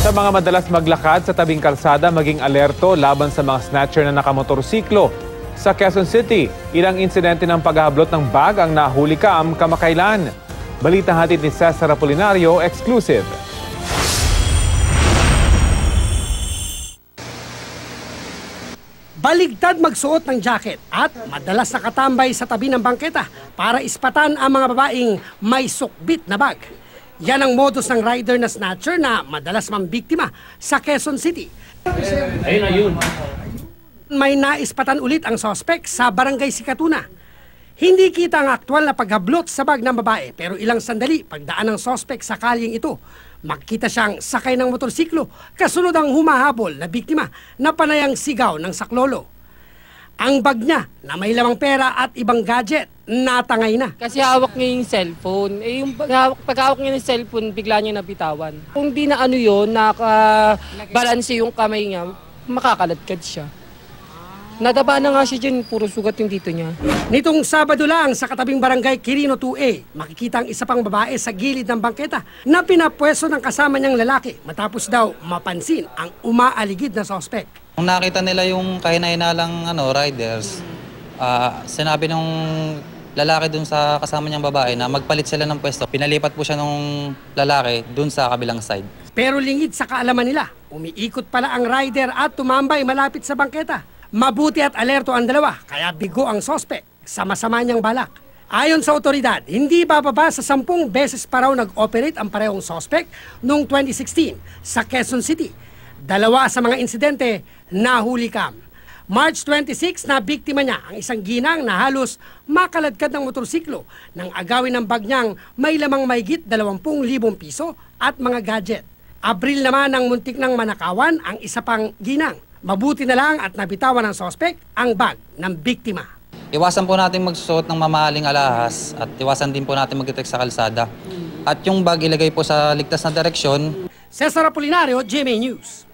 Sa mga madalas maglakad sa tabing kalsada, maging alerto laban sa mga snatcher na nakamotorsiklo. Sa Quezon City, ilang insidente ng paghahablot ng bag ang nahuli kamakailan. Balita hatid ni Cesar Apolinario, exclusive. Baligtad magsuot ng jacket at madalas nakatambay sa tabi ng bangketa para ispatan ang mga babaeng may sukbit na bag. Yan ang modus ng rider na snatcher na madalas mambiktima sa Quezon City. Ayun. May naispatan ulit ang sospek sa Barangay Sikatuna. Hindi kita ang aktwal na paghablot sa bag ng babae pero ilang sandali pagdaan ng sospek sa kalyeng ito, makita siyang sakay ng motorsiklo kasunod ang humahabol na biktima na panayang sigaw ng saklolo. Ang bag niya na may lamang pera at ibang gadget, natangay na. Kasi hawak niya yung cellphone. Yung paghawak niya ng cellphone, bigla niya nabitawan. Kung di na ano yun, nakabalanse yung kamay niya, makakaladkad siya. Nadaba na nga siya dyan, puro sugat yung dito niya. Nitong Sabado lang sa katabing barangay Quirino 2A, makikita ang isa pang babae sa gilid ng bangketa na pinapwesto ng kasama niyang lalaki matapos daw mapansin ang umaaligid na sospek. Kung nakita nila yung kahina-hinalang riders, sinabi ng lalaki dun sa kasama niyang babae na magpalit sila ng pwesto. Pinalipat po siya ng lalaki dun sa kabilang side. Pero lingid sa kaalaman nila, umiikot pala ang rider at tumambay malapit sa bangketa. Mabuti at alerto ang dalawa, kaya bigo ang sospek sa masama niyang balak. Ayon sa otoridad, hindi bababa sa 10 beses pa raw nag-operate ang parehong sospek noong 2016 sa Quezon City. 2 sa mga insidente nahuli kam. March 26 na biktima niya ang isang ginang na halos makaladkad ng motorsiklo nang agawin ng bag niyang may lamang mahigit 20,000 piso at mga gadget. Abril naman ang muntik ng manakawan ang isa pang ginang. Mabuti na lang at nabitawan ng sospek ang bag ng biktima. Iwasan po natin magsusuot ng mamahaling alahas at iwasan din po natin mag-text sa kalsada. At yung bag ilagay po sa ligtas na direksyon. Cesar Apolinario, GMA News.